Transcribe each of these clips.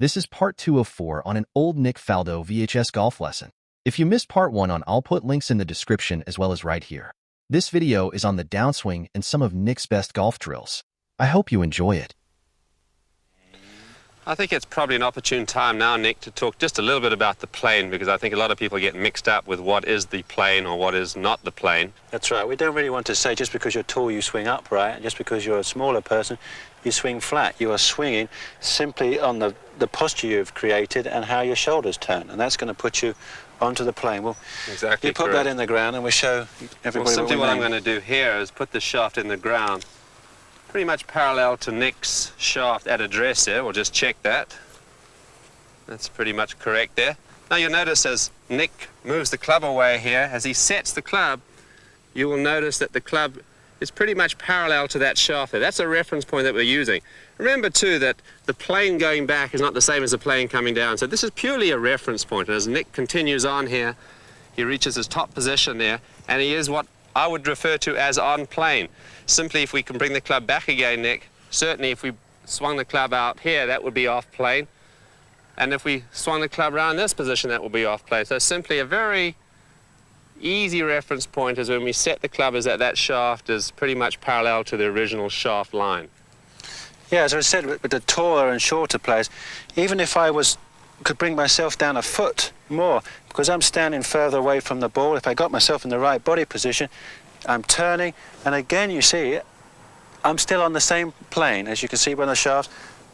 This is part 2 of 4 on an old Nick Faldo VHS golf lesson. If you missed part 1 I'll put links in the description as well as right here. This video is on the downswing and some of Nick's best golf drills. I hope you enjoy it. I think it's probably an opportune time now, Nick, to talk just a little bit about the plane, because I think a lot of people get mixed up with what is the plane or what is not the plane. That's right. We don't really want to say just because you're tall you swing upright, and just because you're a smaller person you swing flat. You are swinging simply on the posture you've created and how your shoulders turn, and that's going to put you onto the plane. Well, exactly. You put that in the ground and we'll show everybody. Well, simply what I'm going to do here is put the shaft in the ground pretty much parallel to Nick's shaft at address there. We'll just check that. That's pretty much correct there. Now you'll notice as Nick moves the club away here, as he sets the club, you will notice that the club is pretty much parallel to that shaft there. That's a reference point that we're using. Remember too that the plane going back is not the same as the plane coming down, so this is purely a reference point. And as Nick continues on here, he reaches his top position there, and he is what I would refer to as on plane. Simply, if we can bring the club back again, Nick, certainly if we swung the club out here, that would be off plane. And if we swung the club around this position, that will be off plane. So simply a very easy reference point is when we set the club is that shaft is pretty much parallel to the original shaft line. Yeah, as I said, with the taller and shorter players, even if I could bring myself down a foot more, because I'm standing further away from the ball, if I got myself in the right body position, I'm turning, and again you see I'm still on the same plane, as you can see by the shaft,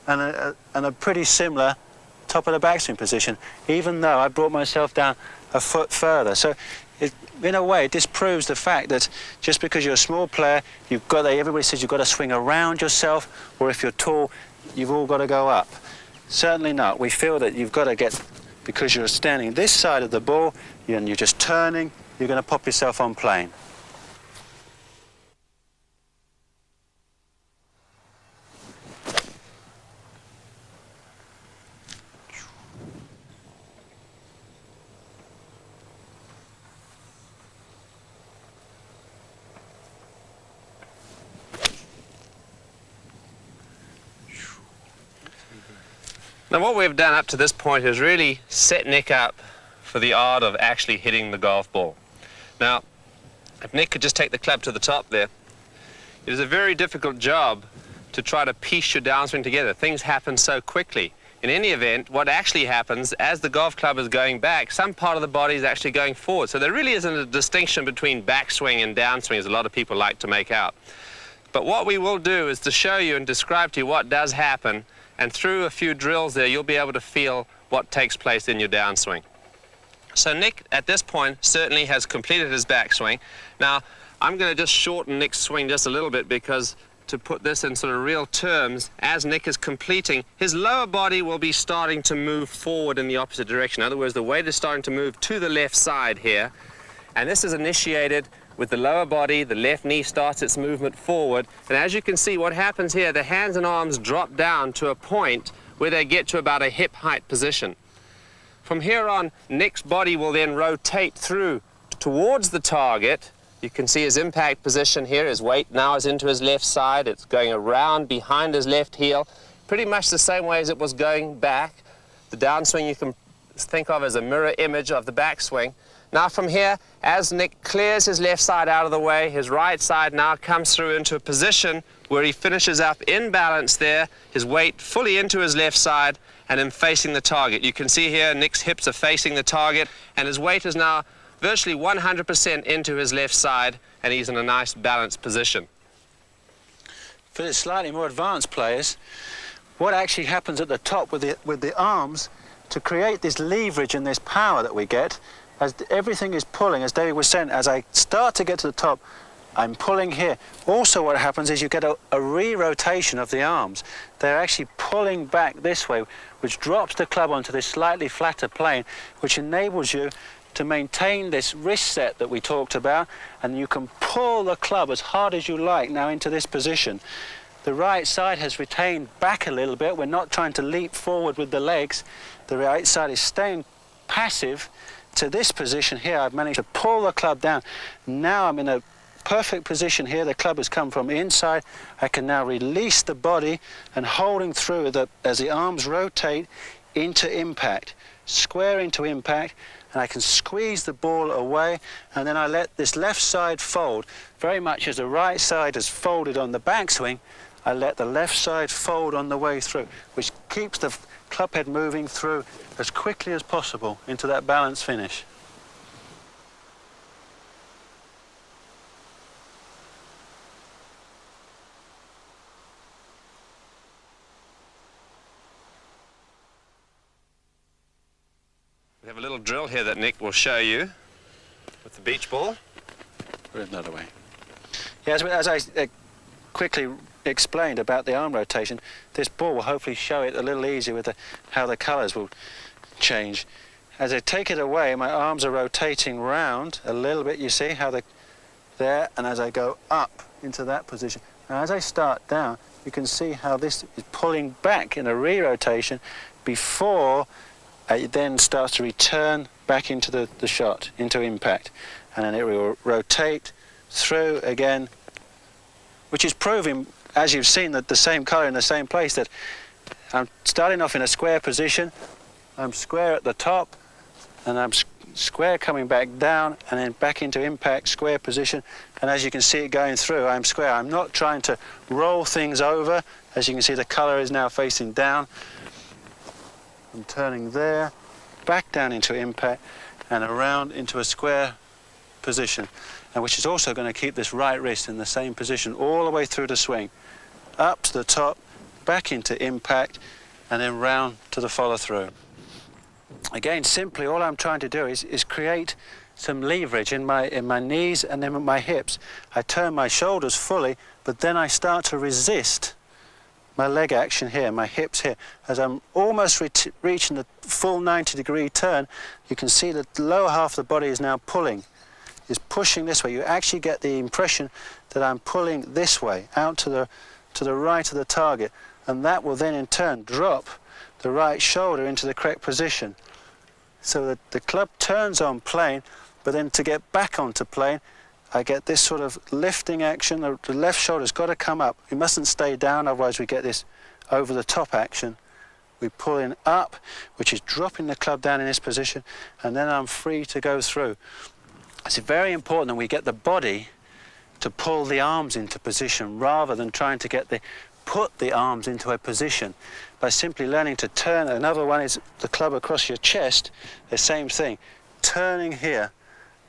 and a pretty similar top of the backswing position, even though I brought myself down a foot further. So in a way, it disproves the fact that just because you're a small player, everybody says you've got to swing around yourself, or if you're tall, you've all got to go up. Certainly not. We feel that you've got to get, because you're standing this side of the ball, and you're just turning, you're going to pop yourself on plane. Now what we've done up to this point is really set Nick up for the art of actually hitting the golf ball. Now, if Nick could just take the club to the top there, it is a very difficult job to try to piece your downswing together. Things happen so quickly. In any event, what actually happens as the golf club is going back, some part of the body is actually going forward. So there really isn't a distinction between backswing and downswing, as a lot of people like to make out. But what we will do is to show you and describe to you what does happen, and through a few drills there, you'll be able to feel what takes place in your downswing. So Nick, at this point, certainly has completed his backswing. Now, I'm going to just shorten Nick's swing just a little bit, because to put this in sort of real terms, as Nick is completing, his lower body will be starting to move forward in the opposite direction. In other words, the weight is starting to move to the left side here. And this is initiated with the lower body, the left knee starts its movement forward, and as you can see, what happens here, the hands and arms drop down to a point where they get to about a hip height position. From here on, Nick's body will then rotate through towards the target. You can see his impact position here. His weight now is into his left side. It's going around behind his left heel, pretty much the same way as it was going back. The downswing you can think of as a mirror image of the backswing. Now from here, as Nick clears his left side out of the way, his right side now comes through into a position where he finishes up in balance there, his weight fully into his left side and him facing the target. You can see here Nick's hips are facing the target, and his weight is now virtually 100% into his left side, and he's in a nice balanced position. For the slightly more advanced players, what actually happens at the top with the arms to create this leverage and this power that we get, as everything is pulling, as David was saying, as I start to get to the top, I'm pulling here. Also what happens is you get a re-rotation of the arms. They're actually pulling back this way, which drops the club onto this slightly flatter plane, which enables you to maintain this wrist set that we talked about, and you can pull the club as hard as you like now into this position. The right side has retained back a little bit. We're not trying to leap forward with the legs. The right side is staying passive to this position here. I've managed to pull the club down. Now I'm in a perfect position here. The club has come from inside. I can now release the body and holding through as the arms rotate into impact, square into impact, and I can squeeze the ball away, and then I let this left side fold, very much as the right side is folded on the backswing. I let the left side fold on the way through, which keeps the club head moving through as quickly as possible into that balanced finish. We have a little drill here that Nick will show you with the beach ball. Put it another way. Yeah, as I quickly explained about the arm rotation, this ball will hopefully show it a little easier with how the colours will change. As I take it away, my arms are rotating round a little bit, you see how there, and as I go up into that position. And as I start down, you can see how this is pulling back in a re-rotation before it then starts to return back into the shot, into impact. And then it will rotate through again, which is proving, as you've seen, that the same colour in the same place, that I'm starting off in a square position, I'm square at the top, and I'm square coming back down, and then back into impact, square position, and as you can see it going through, I'm square. I'm not trying to roll things over. As you can see, the colour is now facing down. I'm turning there, back down into impact, and around into a square position, and which is also going to keep this right wrist in the same position all the way through the swing. Up to the top, back into impact, and then round to the follow through. Again, simply all I'm trying to do is create some leverage in my knees and then my hips. I turn my shoulders fully, but then I start to resist my leg action here, my hips here. As I'm almost reaching the full 90-degree turn, you can see that the lower half of the body is now pulling, is pushing this way. You actually get the impression that I'm pulling this way, out to the right of the target, and that will then in turn drop the right shoulder into the correct position, so that the club turns on plane, but then to get back onto plane, I get this sort of lifting action. The left shoulder's got to come up. It mustn't stay down, otherwise we get this over the top action. We pull in up, which is dropping the club down in this position, and then I'm free to go through. It's very important that we get the body to pull the arms into position rather than trying to put the arms into a position by simply learning to turn. Another one is the club across your chest, the same thing, turning here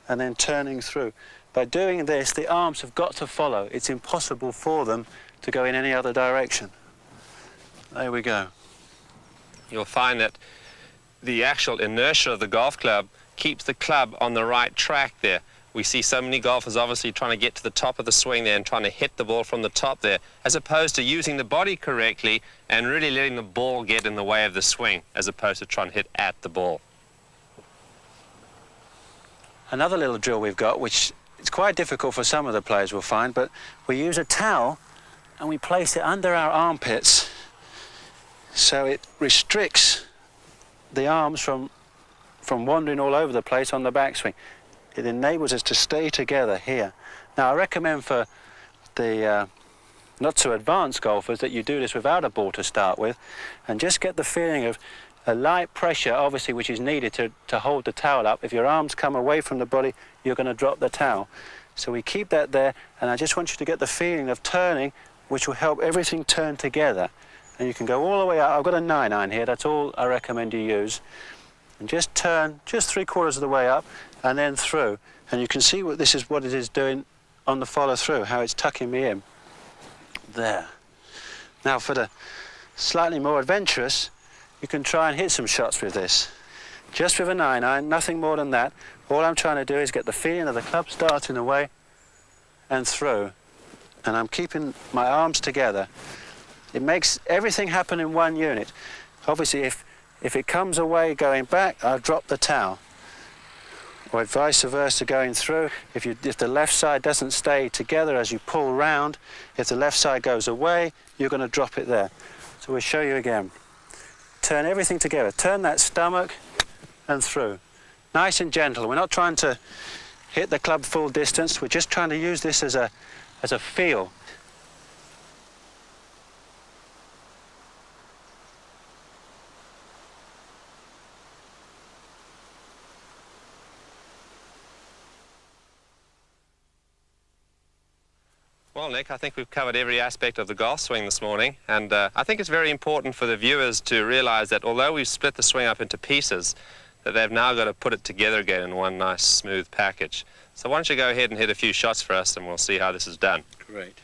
and then turning through. By doing this, the arms have got to follow. It's impossible for them to go in any other direction. There we go. You'll find that the actual inertia of the golf club keeps the club on the right track there. We see so many golfers obviously trying to get to the top of the swing there and trying to hit the ball from the top there, as opposed to using the body correctly and really letting the ball get in the way of the swing, as opposed to trying to hit at the ball. Another little drill we've got, which it's quite difficult for some of the players will find, but we use a towel and we place it under our armpits so it restricts the arms from wandering all over the place on the backswing. It enables us to stay together here. Now I recommend for the not so advanced golfers that you do this without a ball to start with, and just get the feeling of a light pressure, obviously, which is needed to hold the towel up. If your arms come away from the body, you're going to drop the towel. So we keep that there, and I just want you to get the feeling of turning, which will help everything turn together. And you can go all the way out. I've got a 9-iron here, that's all I recommend you use. And just turn just 3/4 of the way up and then through. And you can see what it is doing on the follow through, how it's tucking me in. There. Now for the slightly more adventurous, you can try and hit some shots with this. Just with a 9-iron, nothing more than that. All I'm trying to do is get the feeling of the club starting away and through. And I'm keeping my arms together. It makes everything happen in one unit. Obviously, if it comes away going back, I'll drop the towel. Or vice versa going through. If the left side doesn't stay together as you pull round, if the left side goes away, you're going to drop it there. So we'll show you again. Turn everything together. Turn that stomach and through. Nice and gentle. We're not trying to hit the club full distance. We're just trying to use this as a feel. Well, Nick, I think we've covered every aspect of the golf swing this morning, and I think it's very important for the viewers to realize that although we've split the swing up into pieces, that they've now got to put it together again in one nice smooth package. So why don't you go ahead and hit a few shots for us, and we'll see how this is done. Great.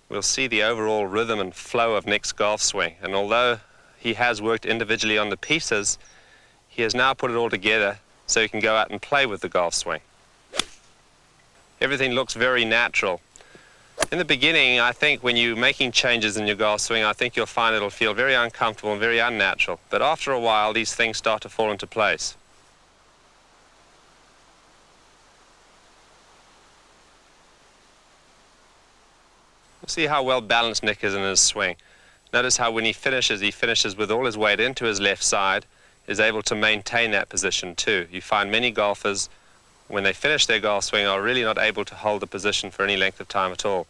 We'll see the overall rhythm and flow of Nick's golf swing, and although he has worked individually on the pieces, he has now put it all together so he can go out and play with the golf swing. Everything looks very natural. In the beginning, I think when you're making changes in your golf swing, I think you'll find it'll feel very uncomfortable and very unnatural, but after a while these things start to fall into place. See how well balanced Nick is in his swing. Notice how when he finishes with all his weight into his left side, is able to maintain that position too. You find many golfers, when they finish their golf swing, are really not able to hold the position for any length of time at all.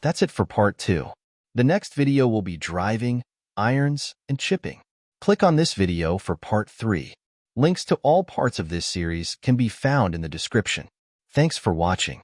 That's it for part 2. The next video will be driving, irons, and chipping. Click on this video for part 3. Links to all parts of this series can be found in the description. Thanks for watching.